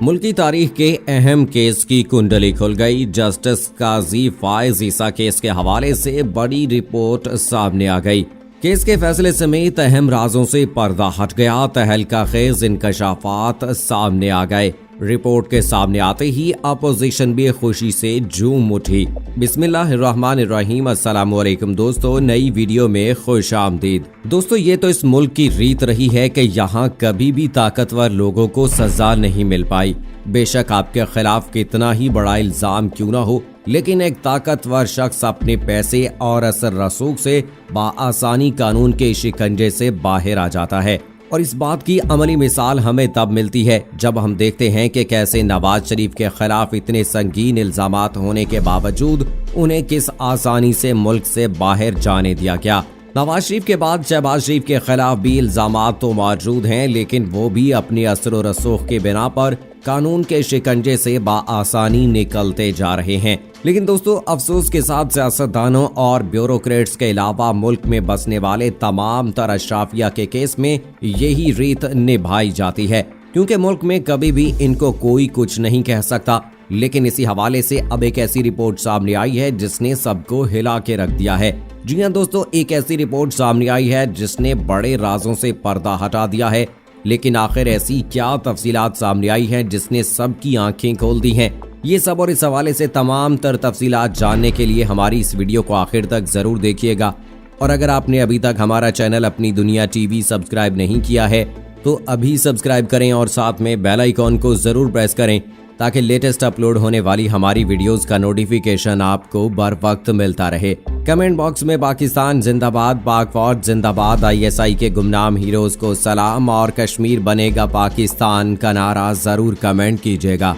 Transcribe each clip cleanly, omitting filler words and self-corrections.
मुल्क की तारीख के अहम केस की कुंडली खुल गई। जस्टिस काजी फायज ईसा केस के हवाले से बड़ी रिपोर्ट सामने आ गई। केस के फैसले समेत अहम राजों से पर्दा हट गया। तहलका खेज इंकशाफात सामने आ गए। रिपोर्ट के सामने आते ही अपोजिशन भी खुशी से झूम उठी। बिस्मिल्लाहिर्रहमानिर्रहीम। अस्सलामुअलैकुम दोस्तों, नई वीडियो में खुश आमदीद। दोस्तों, ये तो इस मुल्क की रीत रही है कि यहाँ कभी भी ताकतवर लोगों को सजा नहीं मिल पाई। बेशक आपके खिलाफ कितना ही बड़ा इल्जाम क्यों न हो, लेकिन एक ताकतवर शख्स अपने पैसे और असर रसूख से बाआसानी कानून के शिकंजे से बाहर आ जाता है। और इस बात की अमली मिसाल हमें तब मिलती है जब हम देखते हैं कि कैसे नवाज शरीफ के खिलाफ इतने संगीन इल्जामात होने के बावजूद उन्हें किस आसानी से मुल्क से बाहर जाने दिया गया। नवाज शरीफ के बाद शहबाज शरीफ के खिलाफ भी इल्जामात तो मौजूद हैं, लेकिन वो भी अपनी असर व रसूख के बिना पर कानून के शिकंजे से बाआसानी निकलते जा रहे हैं। लेकिन दोस्तों, अफसोस के साथ सियासतदानों और ब्यूरोक्रेट्स के अलावा मुल्क में बसने वाले तमाम तर अशराफिया के केस में यही रीत निभाई जाती है, क्योंकि मुल्क में कभी भी इनको कोई कुछ नहीं कह सकता। लेकिन इसी हवाले से अब एक ऐसी रिपोर्ट सामने आई है जिसने सबको हिला के रख दिया है। जी हाँ दोस्तों, एक ऐसी रिपोर्ट सामने आई है जिसने बड़े राजों से पर्दा हटा दिया है। लेकिन आखिर ऐसी क्या तफसीलात सामने आई हैं जिसने सबकी आंखें खोल दी हैं? ये सब और इस हवाले से तमाम तर तफसीलात जानने के लिए हमारी इस वीडियो को आखिर तक जरूर देखिएगा। और अगर आपने अभी तक हमारा चैनल अपनी दुनिया टीवी सब्सक्राइब नहीं किया है तो अभी सब्सक्राइब करें और साथ में बेल आइकॉन को जरूर प्रेस करें, ताकि लेटेस्ट अपलोड होने वाली हमारी वीडियोस का नोटिफिकेशन आपको बर वक्त मिलता रहे। कमेंट बॉक्स में पाकिस्तान जिंदाबाद, पाक फौज जिंदाबाद, ISI के गुमनाम हीरोज को सलाम और कश्मीर बनेगा पाकिस्तान का नारा जरूर कमेंट कीजिएगा।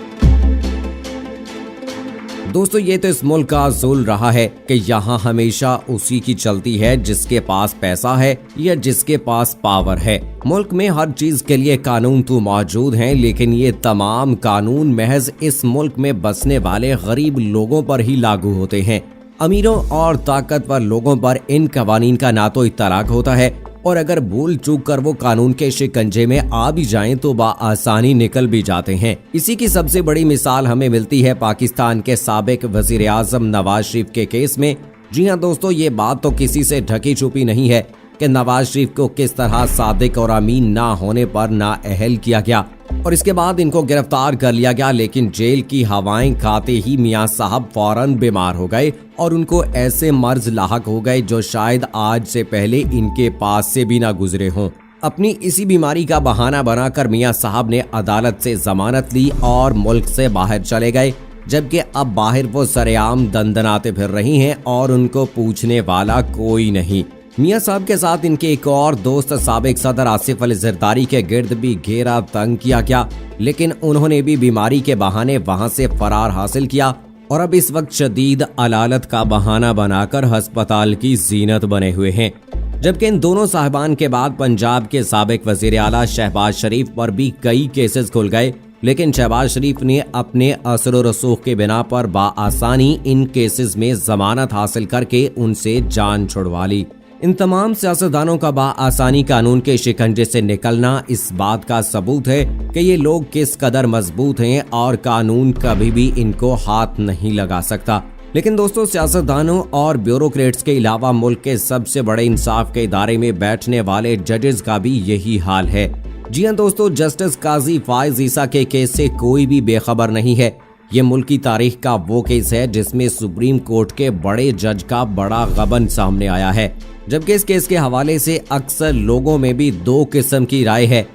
दोस्तों, ये तो इस मुल्क का असूल रहा है कि यहाँ हमेशा उसी की चलती है जिसके पास पैसा है या जिसके पास पावर है। मुल्क में हर चीज के लिए कानून तो मौजूद हैं, लेकिन ये तमाम कानून महज इस मुल्क में बसने वाले गरीब लोगों पर ही लागू होते हैं। अमीरों और ताकतवर लोगों पर इन कवानीन का ना तो इत्तलाक होता है, और अगर भूल चूक कर वो कानून के शिकंजे में आ भी जाएं तो बाआसानी निकल भी जाते हैं। इसी की सबसे बड़ी मिसाल हमें मिलती है पाकिस्तान के साबिक वजीर आजम नवाज शरीफ के केस में। जी हाँ दोस्तों, ये बात तो किसी से ढकी छुपी नहीं है कि नवाज शरीफ को किस तरह सादिक और अमीन ना होने पर नाअहल किया गया और इसके बाद इनको गिरफ्तार कर लिया गया। लेकिन जेल की हवाएं खाते ही मियां साहब फौरन बीमार हो गए और उनको ऐसे मर्ज लाहक हो गए जो शायद आज से पहले इनके पास से भी ना गुजरे हों। अपनी इसी बीमारी का बहाना बनाकर मियां साहब ने अदालत से जमानत ली और मुल्क से बाहर चले गए, जबकि अब बाहर वो सरेआम दंदनाते फिर रही हैं और उनको पूछने वाला कोई नहीं। मियां साहब के साथ इनके एक और दोस्त साबिक सदर आसिफ अली जरदारी के गिर्द भी घेरा तंग किया गया, लेकिन उन्होंने भी बीमारी के बहाने वहां से फरार हासिल किया और अब इस वक्त शदीद अलालत का बहाना बनाकर अस्पताल की जीनत बने हुए हैं। जबकि इन दोनों साहिबान के बाद पंजाब के साबिक वजीर आला शहबाज शरीफ पर भी कई केसेस खुल गए, लेकिन शहबाज शरीफ ने अपने असर व रसूख के बिना पर बाआसानी इन केसेस में जमानत हासिल करके उनसे जान छुड़वा ली। इन तमाम सियासतदानों का बाआसानी कानून के शिकंजे से निकलना इस बात का सबूत है कि ये लोग किस कदर मजबूत हैं और कानून कभी भी इनको हाथ नहीं लगा सकता। लेकिन दोस्तों, सियासतदानों और ब्यूरोक्रेट्स के अलावा मुल्क के सबसे बड़े इंसाफ के इदारे में बैठने वाले जजेस का भी यही हाल है। जी हाँ दोस्तों, जस्टिस काजी फायज ईसा के केस से कोई भी बेखबर नहीं है। ये मुल्क की तारीख का वो केस है जिसमें सुप्रीम कोर्ट के बड़े जज का बड़ा गबन सामने आया है। जबकि इस केस के हवाले से अक्सर लोगों में भी दो किस्म की राय है।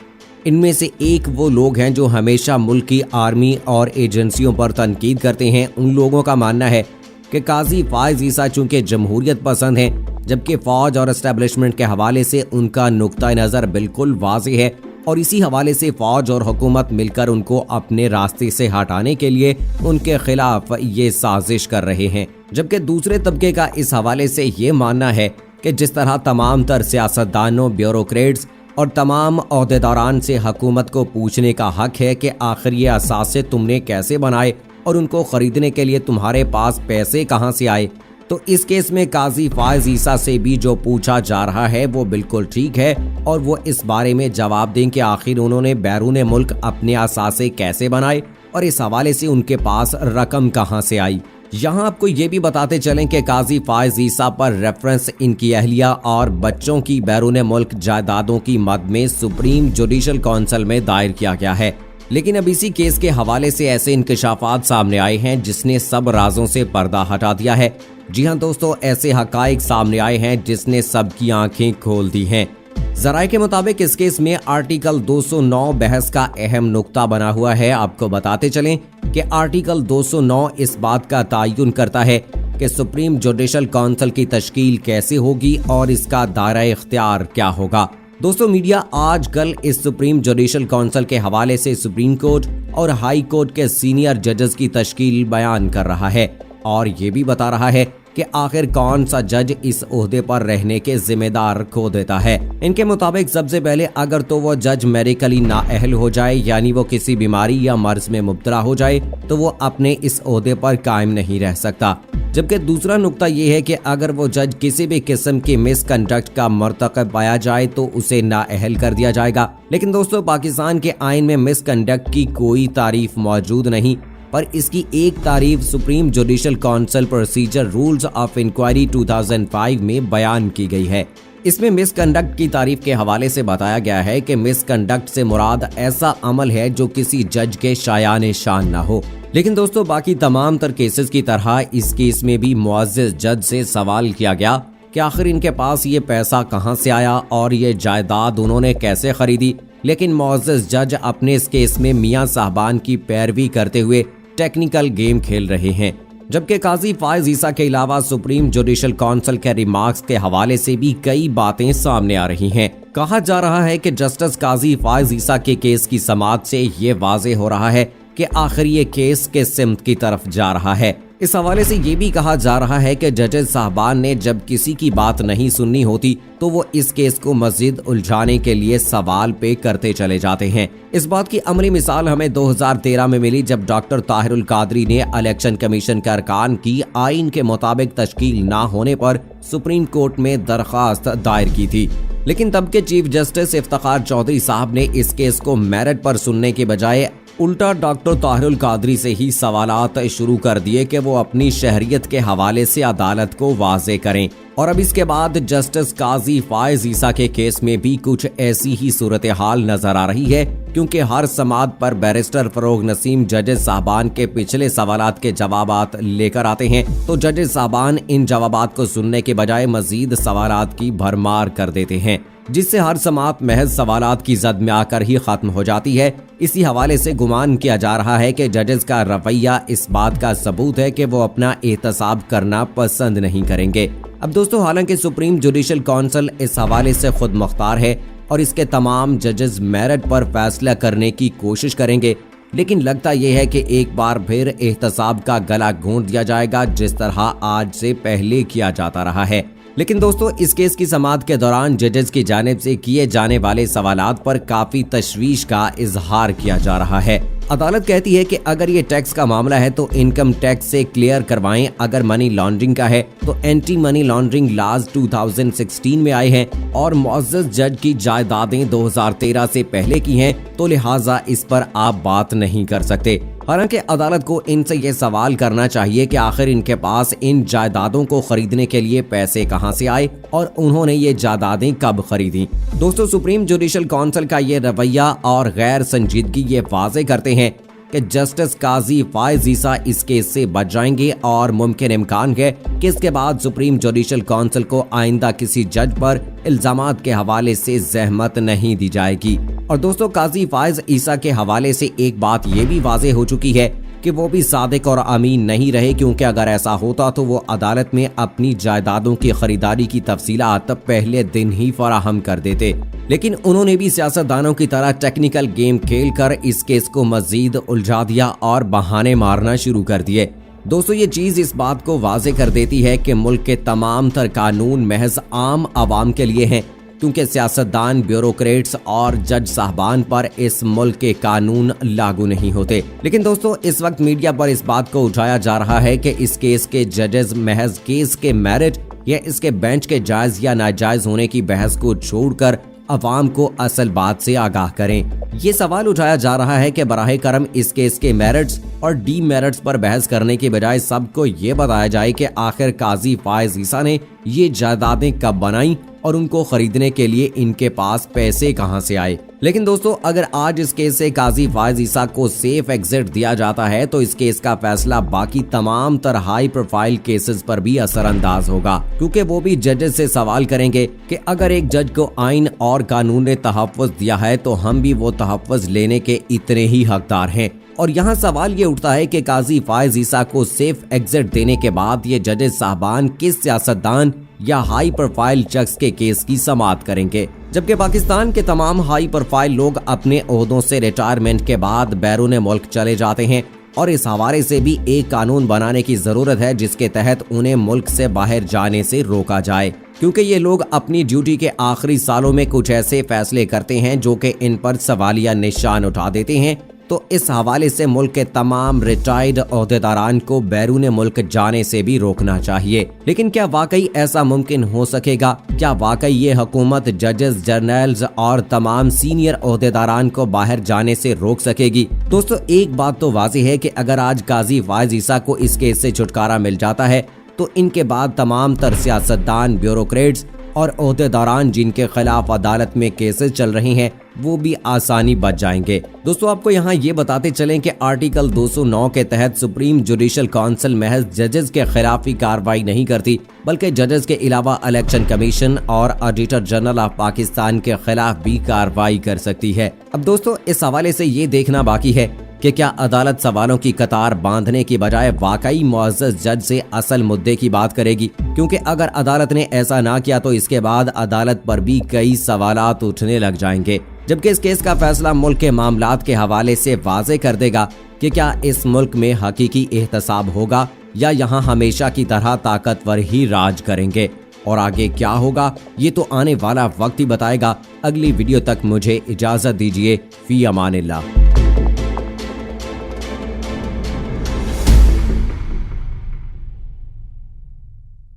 इनमें से एक वो लोग हैं जो हमेशा मुल्क की आर्मी और एजेंसियों पर तनकीद करते हैं। उन लोगों का मानना है कि काजी फायज ईसा चूंकि जमहूरियत पसंद हैं, जबकि फौज और एस्टेब्लिशमेंट के हवाले से उनका नुक्ता नज़र बिल्कुल वाज़ेह है और इसी हवाले से फौज और हुकूमत मिलकर उनको अपने रास्ते से हटाने के लिए उनके खिलाफ ये साजिश कर रहे हैं। जबकि दूसरे तबके का इस हवाले से ये मानना है कि जिस तरह तमाम तर सियासतदानों, ब्यूरोक्रेट्स और तमाम ओहदेदारान से हुकूमत को पूछने का हक है कि आखिर ये असासे तुमने कैसे बनाए और उनको खरीदने के लिए तुम्हारे पास पैसे कहां से आए, तो इस केस में काजी फायज ईसा से भी जो पूछा जा रहा है वो बिल्कुल ठीक है और वो इस बारे में जवाब दें कि आखिर उन्होंने बैरून मुल्क अपने असासे कैसे बनाए और इस हवाले से उनके पास रकम कहां से आई। यहाँ आपको ये भी बताते चलें कि काजी फायज ईसा पर रेफरेंस इनकी अहलिया और बच्चों की बैरून मुल्क जायदादों की मद में सुप्रीम जुडिशल काउंसिल में दायर किया गया है। लेकिन अब इसी केस के हवाले से ऐसे इंकशाफात सामने आए हैं जिसने सब राजों से पर्दा हटा दिया है। जी हाँ दोस्तों, ऐसे हकाइक सामने आए हैं जिसने सबकी आंखें खोल दी हैं। जराए के मुताबिक इस केस में आर्टिकल 209 बहस का अहम नुक्ता बना हुआ है। आपको बताते चलें कि आर्टिकल 209 इस बात का तयन करता है कि सुप्रीम जुडिशल काउंसिल की तश्कील कैसे होगी और इसका दायरा इख्तियार क्या होगा। दोस्तों, मीडिया आजकल इस सुप्रीम जुडिशल काउंसिल के हवाले से सुप्रीम कोर्ट और हाई कोर्ट के सीनियर जजेस की तश्कील बयान कर रहा है और ये भी बता रहा है कि आखिर कौन सा जज इस ओहदे पर रहने के जिम्मेदार खो देता है। इनके मुताबिक सबसे पहले अगर तो वो जज मेडिकली नाअहल हो जाए, यानी वो किसी बीमारी या मर्ज में मुब्तला हो जाए, तो वो अपने इस ओहदे पर कायम नहीं रह सकता। जबकि दूसरा नुक्ता ये है कि अगर वो जज किसी भी किस्म के मिसकंडक्ट का मर्तकब पाया जाए तो उसे नाअहल कर दिया जाएगा। लेकिन दोस्तों, पाकिस्तान के आइन में मिसकंडक्ट की कोई तारीफ मौजूद नहीं, पर इसकी एक तारीफ supreme judicial council procedure rules of inquiry 2005 में बयान की गई है। इसमें मिसकंडक्ट की तारीफ के हवाले से बताया गया है कि मिसकंडक्ट से मुराद ऐसा अमल है जो किसी जज के शायान शान न हो। लेकिन दोस्तों, बाकी तमाम तर केसेस की तरह इस केस में भी मुअज़्ज़िज़ जज से सवाल किया गया कि आखिर इनके पास ये पैसा कहां से आया और ये जायदाद उन्होंने कैसे खरीदी। लेकिन मुअज़्ज़िज़ जज अपने इस केस में मियां साहबान की पैरवी करते हुए टेक्निकल गेम खेल रहे हैं। जबकि काजी फायज ईसा के अलावा सुप्रीम जुडिशल काउंसिल के रिमार्क्स के हवाले से भी कई बातें सामने आ रही हैं। कहा जा रहा है कि जस्टिस काजी फायज ईसा के केस की समाअत से ये वाज़ेह हो रहा है कि आखिर ये केस के सिमत की तरफ जा रहा है। इस हवाले से ये भी कहा जा रहा है कि जजेस साहबान ने जब किसी की बात नहीं सुननी होती तो वो इस केस को मजीद उलझाने के लिए सवाल पे करते चले जाते हैं। इस बात की अमली मिसाल हमें 2013 में मिली जब डॉक्टर ताहिरुल कादरी ने इलेक्शन कमीशन के अरकान की आइन के मुताबिक तश्कील ना होने पर सुप्रीम कोर्ट में दरख्वास्त दायर की थी। लेकिन तब के चीफ जस्टिस इफ्तिखार चौधरी साहब ने इस केस को मेरिट पर सुनने के बजाय उल्टा डॉक्टर ताहिरुल कादरी से ही सवालात शुरू कर दिए कि वो अपनी शहरियत के हवाले से अदालत को वाज़े करें। और अब इसके बाद जस्टिस काजी फायज ईसा के केस में भी कुछ ऐसी ही सूरत हाल नजर आ रही है, क्योंकि हर समाअत पर बैरिस्टर फरोग नसीम जजेस साहबान के पिछले सवालात के जवाबात लेकर आते हैं, तो जजेस साहबान इन जवाबात को सुनने के बजाय मजीद सवालात की भरमार कर देते हैं, जिससे हर समाअत महज सवालात की जद में आकर ही खत्म हो जाती है। इसी हवाले से गुमान किया जा रहा है कि जजेस का रवैया इस बात का सबूत है कि वो अपना एहतसाब करना पसंद नहीं करेंगे। अब दोस्तों, हालांकि सुप्रीम जुडिशल काउंसिल इस हवाले से खुद मुख्तार है और इसके तमाम जजेस मेरिट पर फैसला करने की कोशिश करेंगे, लेकिन लगता यह है कि एक बार फिर एहतसाब का गला घोंट दिया जाएगा, जिस तरह आज से पहले किया जाता रहा है। लेकिन दोस्तों, इस केस की समाअत के दौरान जजेस की जानिब से किए जाने वाले सवालात पर काफी तशवीश का इजहार किया जा रहा है। अदालत कहती है कि अगर ये टैक्स का मामला है तो इनकम टैक्स से क्लियर करवाएं, अगर मनी लॉन्ड्रिंग का है तो एंटी मनी लॉन्ड्रिंग लाज 2016 में आए हैं और मुअज़्ज़ज़ जज की जायदादें 2013 से पहले की हैं, तो लिहाजा इस पर आप बात नहीं कर सकते। हालांकि अदालत को इनसे ये सवाल करना चाहिए कि आखिर इनके पास इन जायदादों को खरीदने के लिए पैसे कहां से आए और उन्होंने ये जायदादें कब खरीदी। दोस्तों, सुप्रीम जुडिशल काउंसिल का ये रवैया और गैर संजीदगी ये वाज़े करते हैं कि जस्टिस काजी फायज ईसा इस केस से बच जाएंगे और मुमकिन इम्कान है कि इसके बाद सुप्रीम जुडिशल काउंसिल को आइंदा किसी जज पर इल्जामात के हवाले से जहमत नहीं दी जाएगी। और दोस्तों, काजी फायज ईसा के हवाले से एक बात ये भी वाज़े हो चुकी है कि वो भी सादिक और अमीन नहीं रहे, क्योंकि अगर ऐसा होता तो वो अदालत में अपनी जायदादों की खरीदारी की तफसीलात पहले दिन ही फराहम कर देते। लेकिन उन्होंने भी सियासतदानों की तरह टेक्निकल गेम खेलकर इस केस को मजीद उलझा दिया और बहाने मारना शुरू कर दिए। दोस्तों, ये चीज इस बात को वाज़े कर देती है कि मुल्क के तमाम तर कानून महज आम आवाम के लिए हैं क्योंकि सियासतदान, ब्यूरोक्रेट्स और जज साहबान पर इस मुल्क के कानून लागू नहीं होते। लेकिन दोस्तों, इस वक्त मीडिया पर इस बात को उठाया जा रहा है कि इस केस के जजेस महज केस के मेरिट या इसके बेंच के जायज या नाजायज होने की बहस को छोड़कर अवाम को असल बात से आगाह करें। ये सवाल उठाया जा रहा है कि बराहे करम इस केस के मेरिट्स और डीमेरिट्स पर बहस करने के बजाय सबको ये बताया जाए कि आखिर काजी फायज ईसा ने ये जायदादें कब बनाई और उनको खरीदने के लिए इनके पास पैसे कहां से आए। लेकिन दोस्तों, अगर आज इस केस से काजी फायज ईसा को सेफ एग्जिट दिया जाता है तो इस केस का फैसला बाकी तमाम तरह हाई प्रोफाइल केसेस पर भी असरअंदाज होगा, क्योंकि वो भी जजेस से सवाल करेंगे कि अगर एक जज को आइन और कानून ने तहफ़्फ़ुज़ दिया है तो हम भी वो तहफ़्फ़ुज़ लेने के इतने ही हकदार हैं। और यहाँ सवाल ये उठता है कि काजी फायज ईसा को सेफ एग्जिट देने के बाद ये जजेस साहबान किस सियासतदान या हाई प्रोफाइल शख्स के केस की समाअत करेंगे, जबकि पाकिस्तान के तमाम हाई प्रोफाइल लोग अपने ओहदों से रिटायरमेंट के बाद बैरून मुल्क चले जाते हैं। और इस हवाले से भी एक कानून बनाने की जरूरत है जिसके तहत उन्हें मुल्क से बाहर जाने से रोका जाए, क्योंकि ये लोग अपनी ड्यूटी के आखिरी सालों में कुछ ऐसे फैसले करते हैं जो कि इन पर सवालिया निशान उठा देते हैं। तो इस हवाले से मुल्क के तमाम रिटायर्ड ओहदेदारान को बैरून मुल्क जाने से भी रोकना चाहिए। लेकिन क्या वाकई ऐसा मुमकिन हो सकेगा? क्या वाकई ये हुकूमत जजेस, जर्नल्स और तमाम सीनियर ओहदेदारान को बाहर जाने से रोक सकेगी? दोस्तों, एक बात तो वाज़ेह है कि अगर आज काजी फायज ईसा को इस केस से छुटकारा मिल जाता है तो इनके बाद तमाम तर सियासतदान, ब्यूरोक्रेट्स और ओहदेदारान जिनके खिलाफ अदालत में केसेस चल रहे हैं वो भी आसानी बच जाएंगे। दोस्तों, आपको यहाँ ये बताते चलें कि आर्टिकल 209 के तहत सुप्रीम जुडिशल काउंसिल महज जजेस के खिलाफ ही कार्रवाई नहीं करती, बल्कि जजेस के अलावा इलेक्शन कमीशन और ऑडिटर जनरल ऑफ पाकिस्तान के खिलाफ भी कार्रवाई कर सकती है। अब दोस्तों, इस हवाले से ये देखना बाकी है कि क्या अदालत सवालों की कतार बांधने की बजाय वाकई मुअज़्ज़ज़ जज से असल मुद्दे की बात करेगी, क्योंकि अगर अदालत ने ऐसा ना किया तो इसके बाद अदालत पर भी कई सवालात उठने लग जाएंगे। जबकि इस केस का फैसला मुल्क के मामलात के हवाले से वाज़े कर देगा कि क्या इस मुल्क में हकीकी एहतसाब होगा या यहाँ हमेशा की तरह ताकतवर ही राज करेंगे। और आगे क्या होगा ये तो आने वाला वक्त ही बताएगा। अगली वीडियो तक मुझे इजाज़त दीजिए। फी अमानिल्लाह।